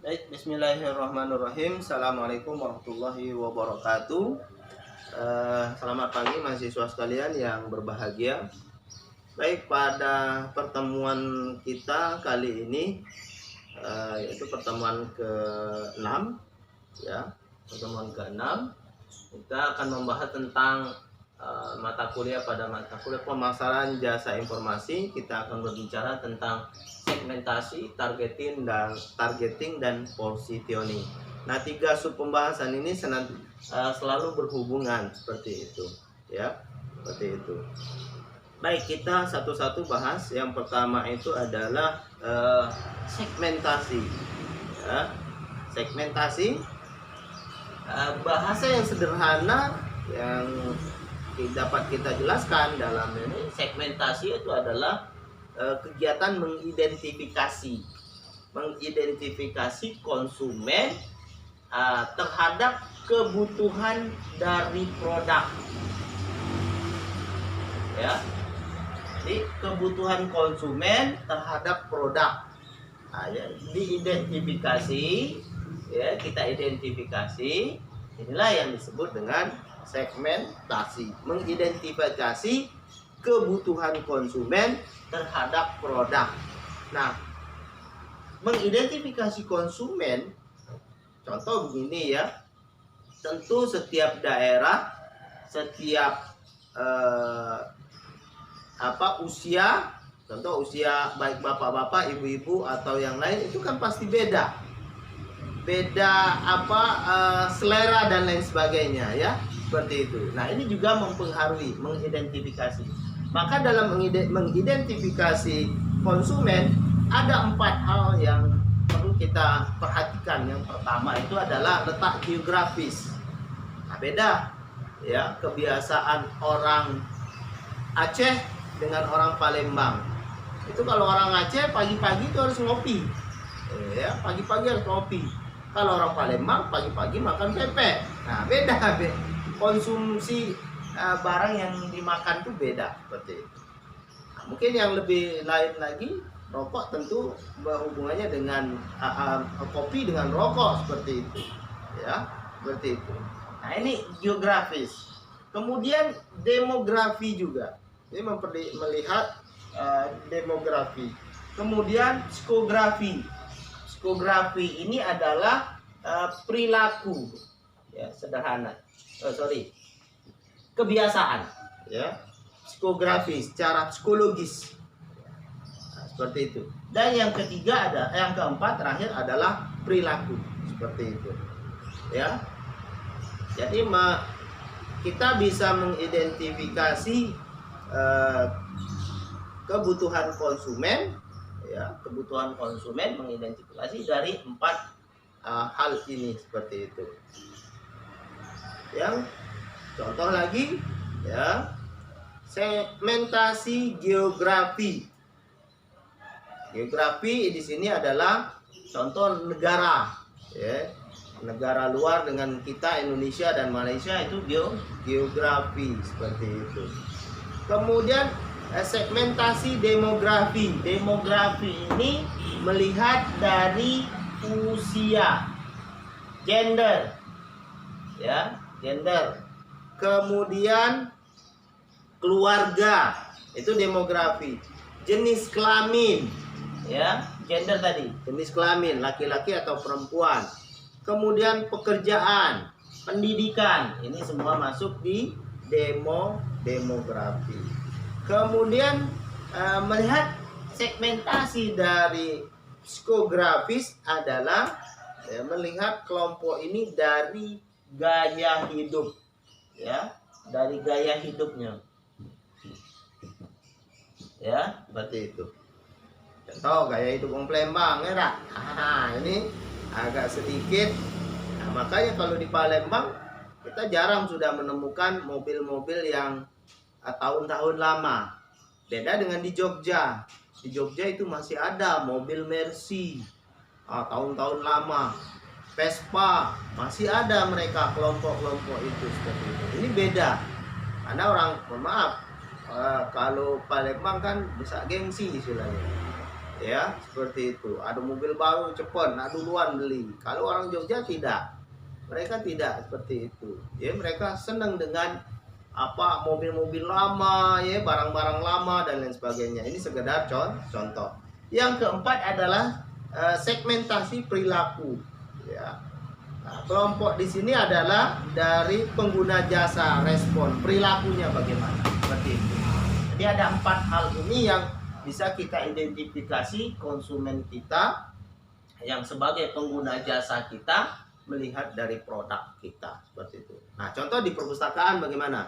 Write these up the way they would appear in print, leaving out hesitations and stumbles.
Baik, bismillahirrahmanirrahim. Assalamualaikum warahmatullahi wabarakatuh. Selamat pagi mahasiswa sekalian yang berbahagia. Baik, pada pertemuan kita kali ini, yaitu pertemuan ke-6, ya, pertemuan ke-6, kita akan membahas tentang mata kuliah pemasaran jasa informasi. Kita akan berbicara tentang segmentasi, targeting dan positioning. Nah, 3 sub pembahasan ini selalu berhubungan seperti itu, ya, seperti itu. Baik, kita satu-satu bahas. Yang pertama itu adalah segmentasi, ya. Segmentasi, bahasa yang sederhana yang dapat kita jelaskan dalam ini. Segmentasi itu adalah kegiatan mengidentifikasi konsumen terhadap kebutuhan dari produk, ya. Jadi kebutuhan konsumen terhadap produk, ya, diidentifikasi, ya, kita identifikasi. Inilah yang disebut dengan segmentasi, mengidentifikasi kebutuhan konsumen terhadap produk. Nah, mengidentifikasi konsumen, contoh begini ya, tentu setiap daerah, setiap usia, contoh usia baik bapak-bapak, ibu-ibu atau yang lain itu kan pasti beda selera dan lain sebagainya, ya, seperti itu. Nah, ini juga mempengaruhi mengidentifikasi. Maka dalam mengidentifikasi konsumen ada 4 hal yang perlu kita perhatikan. Yang pertama itu adalah letak geografis. Nah, beda, ya, kebiasaan orang Aceh dengan orang Palembang. Itu kalau orang Aceh pagi-pagi itu harus ngopi, ya, pagi-pagi harus ngopi. Kalau orang Palembang pagi-pagi makan pempek. Nah, beda konsumsi barang yang dimakan itu beda, seperti itu. Nah, mungkin yang lebih lain lagi, rokok tentu berhubungannya dengan kopi dengan rokok, seperti itu, ya, seperti itu. Nah, ini geografis. Kemudian demografi juga. Ini melihat demografi. Kemudian psikografi. Psikografi ini adalah perilaku, ya, sederhana. Kebiasaan, ya. Psikografi secara psikologis. Nah, seperti itu. Dan yang keempat terakhir adalah perilaku, seperti itu, ya. Jadi kita bisa mengidentifikasi kebutuhan konsumen, ya, kebutuhan konsumen mengidentifikasi dari 4 hal ini, seperti itu. Yang contoh lagi, ya, segmentasi geografi. Geografi di sini adalah contoh negara, ya, negara luar dengan kita Indonesia dan Malaysia itu geografi, seperti itu. Kemudian segmentasi demografi. Demografi ini melihat dari usia, gender, ya, gender. Kemudian keluarga, itu demografi. Jenis kelamin, ya, gender tadi, jenis kelamin, laki-laki atau perempuan. Kemudian pekerjaan, pendidikan, ini semua masuk di demografi. Kemudian melihat segmentasi dari psikografis adalah, ya, melihat kelompok ini dari gaya hidup, ya, dari gaya hidupnya, ya, seperti itu. Contoh gaya hidup orang Palembang, ya. Ini agak sedikit. Nah, makanya kalau di Palembang kita jarang sudah menemukan mobil-mobil yang tahun-tahun lama. Beda dengan di Jogja. Di Jogja itu masih ada mobil Mercy tahun-tahun lama. Vespa masih ada, mereka kelompok-kelompok itu, seperti itu. Ini beda. Karena orang, mohon maaf, kalau Palembang kan bisa gengsi istilahnya. ya seperti itu. Ada mobil baru cepat, nah duluan beli. Kalau orang Jogja tidak, mereka tidak seperti itu. Ya mereka senang dengan apa mobil-mobil lama, ya barang-barang lama dan lain sebagainya. Ini sekedar contoh. Yang keempat adalah segmentasi perilaku. Ya. Nah, kelompok di sini adalah dari pengguna jasa, respon perilakunya bagaimana seperti itu. Jadi ada 4 hal ini yang bisa kita identifikasi konsumen kita yang sebagai pengguna jasa kita melihat dari produk kita seperti itu. Nah, contoh di perpustakaan bagaimana?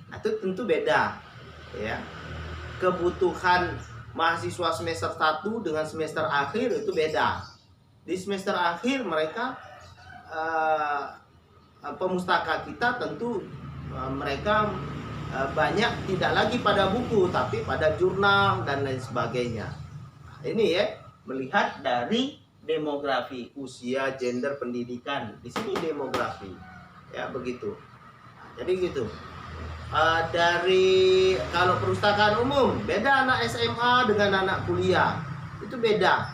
Nah, itu tentu beda, ya. Kebutuhan mahasiswa semester 1 dengan semester akhir itu beda. Di semester akhir mereka pemustaka kita tentu mereka banyak tidak lagi pada buku tapi pada jurnal dan lain sebagainya. Nah, ini ya melihat dari demografi, usia, gender, pendidikan. Di sini demografi. Ya, begitu. Nah, jadi gitu. Dari kalau perpustakaan umum beda anak SMA dengan anak kuliah. Itu beda.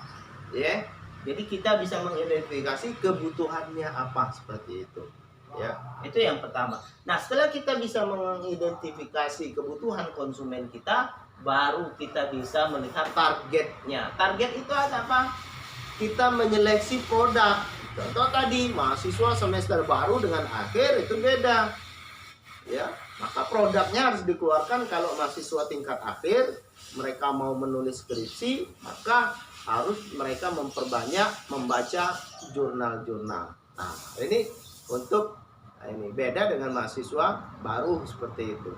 Ya. Jadi kita bisa mengidentifikasi kebutuhannya apa seperti itu. Ya, itu yang pertama. Nah, setelah kita bisa mengidentifikasi kebutuhan konsumen kita, baru kita bisa melihat targetnya. Target itu ada apa? Kita menyeleksi produk. Contoh tadi, mahasiswa semester baru dengan akhir itu beda. Ya, maka produknya harus dikeluarkan. Kalau mahasiswa tingkat akhir, mereka mau menulis skripsi, maka harus mereka memperbanyak membaca jurnal-jurnal. Nah, ini untuk ini beda dengan mahasiswa baru seperti itu.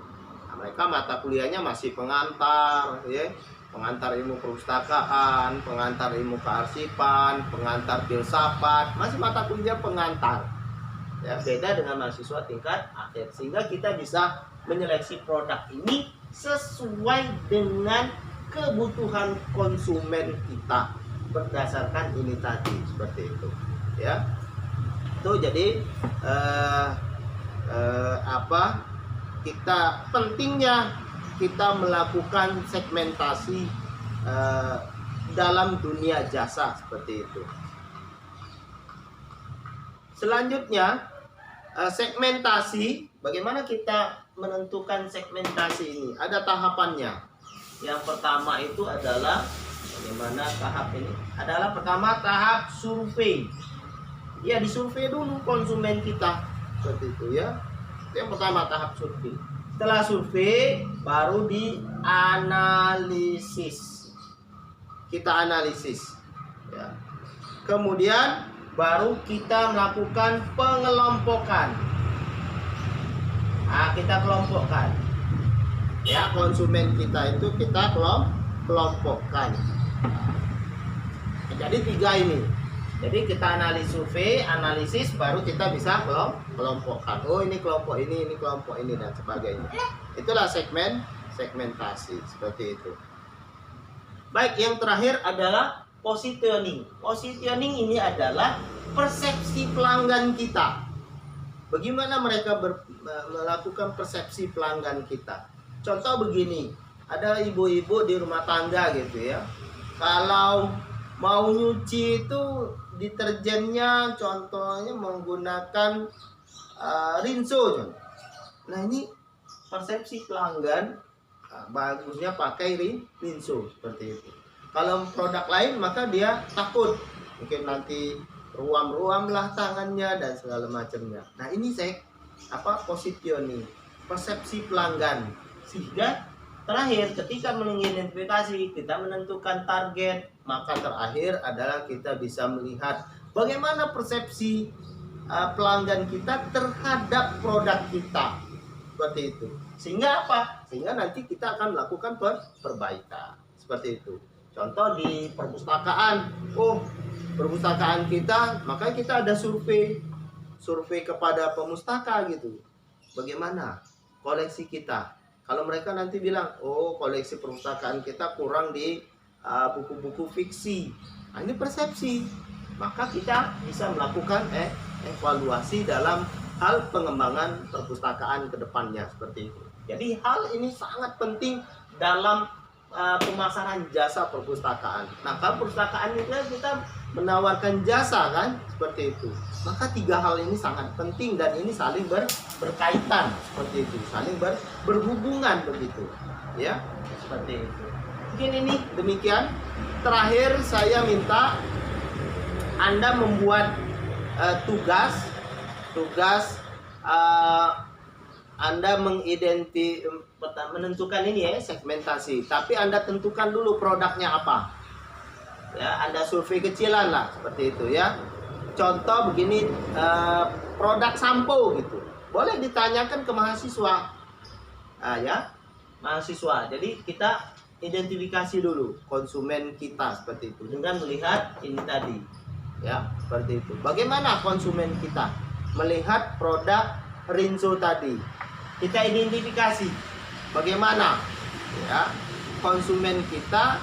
Nah, mereka mata kuliahnya masih pengantar, ya, pengantar ilmu perpustakaan, pengantar ilmu kearsipan, pengantar filsafat, masih mata kuliah pengantar. Ya, beda dengan mahasiswa tingkat akhir, sehingga kita bisa menyeleksi produk ini sesuai dengan kebutuhan konsumen kita berdasarkan ini tadi seperti itu, ya. Itu jadi kita pentingnya kita melakukan segmentasi dalam dunia jasa seperti itu. Selanjutnya segmentasi, bagaimana kita menentukan segmentasi ini? Ada tahapannya. Yang pertama itu adalah bagaimana tahap ini? Adalah pertama tahap survei. Ya, disurvei dulu konsumen kita seperti itu, ya. Itu yang pertama, tahap survei. Setelah survei baru dianalisis. Kita analisis, ya. Kemudian baru kita melakukan pengelompokan. Nah, kita kelompokkan. Ya, konsumen kita itu kita kelompokkan. Jadi 3 ini. Jadi kita analisis, baru kita bisa kelompokkan. Oh, ini kelompok ini kelompok ini dan sebagainya. Itulah segmentasi seperti itu. Baik, yang terakhir adalah positioning. Positioning ini adalah persepsi pelanggan kita. Bagaimana mereka melakukan persepsi pelanggan kita? Contoh begini, ada ibu-ibu di rumah tangga gitu ya. Kalau mau nyuci itu deterjennya contohnya menggunakan Rinso. Nah, ini persepsi pelanggan bagusnya pakai Rinso seperti itu. Kalau produk lain maka dia takut, mungkin nanti ruam-ruam lah tangannya dan segala macamnya. Nah, ini positioning, persepsi pelanggan, sehingga terakhir ketika mengidentifikasi kita menentukan target, maka terakhir adalah kita bisa melihat bagaimana persepsi pelanggan kita terhadap produk kita seperti itu. Sehingga apa? Sehingga nanti kita akan melakukan perbaikan seperti itu. Contoh di perpustakaan, perpustakaan kita, maka kita ada survei kepada pemustaka gitu. Bagaimana koleksi kita? Kalau mereka nanti bilang, koleksi perpustakaan kita kurang di buku-buku fiksi. Nah, ini persepsi. Maka kita bisa melakukan evaluasi dalam hal pengembangan perpustakaan ke depannya seperti itu. Jadi hal ini sangat penting dalam pemasaran jasa perpustakaan. Nah, kalau perpustakaan itu kan kita menawarkan jasa kan, seperti itu. Maka tiga hal ini sangat penting dan ini saling berkaitan seperti itu, saling berhubungan begitu, ya, seperti itu. Mungkin ini demikian. Terakhir saya minta Anda membuat tugas Anda menentukan ini ya, segmentasi. Tapi Anda tentukan dulu produknya apa. Ya, Anda survei kecilan lah seperti itu ya. Contoh begini, produk sampo gitu. Boleh ditanyakan ke mahasiswa. Ya, mahasiswa. Jadi kita identifikasi dulu konsumen kita seperti itu dengan melihat ini tadi. Ya, seperti itu. Bagaimana konsumen kita melihat produk Rinso tadi? Kita identifikasi bagaimana ya konsumen kita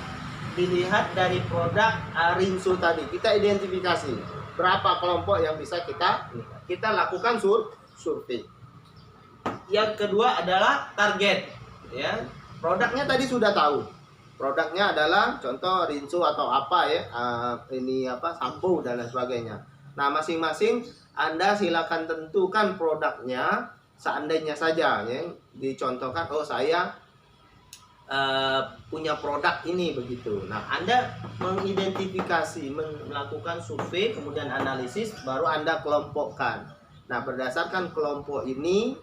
dilihat dari produk Rinso tadi. Kita identifikasi berapa kelompok yang bisa kita lakukan survei. Yang kedua adalah target ya. Produknya tadi sudah tahu. Produknya adalah contoh Rinso atau apa ya, ini apa, sampo dan lain sebagainya. Nah, masing-masing Anda silakan tentukan produknya. Seandainya saja ya, dicontohkan, oh saya punya produk ini begitu. Nah, Anda mengidentifikasi, melakukan survei, kemudian analisis, baru Anda kelompokkan. Nah, berdasarkan kelompok ini,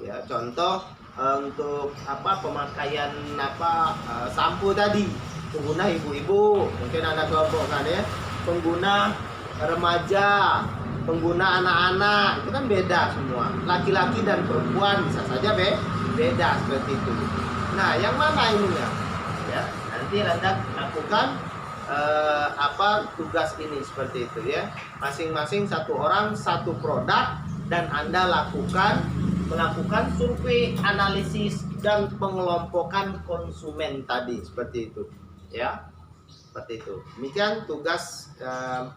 ya contoh untuk apa, pemakaian apa, sampo tadi, pengguna ibu-ibu, mungkin Anda kelompokkan ya, pengguna remaja, pengguna anak-anak, itu kan beda semua. Laki-laki dan perempuan bisa saja beda seperti itu. Nah, yang mana ininya? Ya, nanti Anda lakukan tugas ini seperti itu ya. Masing-masing satu orang satu produk dan Anda melakukan survei, analisis dan pengelompokan konsumen tadi seperti itu. Ya. Seperti itu. Demikian tugas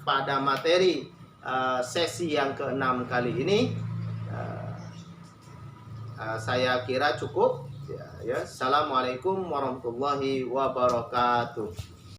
pada materi sesi yang ke-6 kali ini. Saya kira cukup ya. Assalamualaikum warahmatullahi wabarakatuh.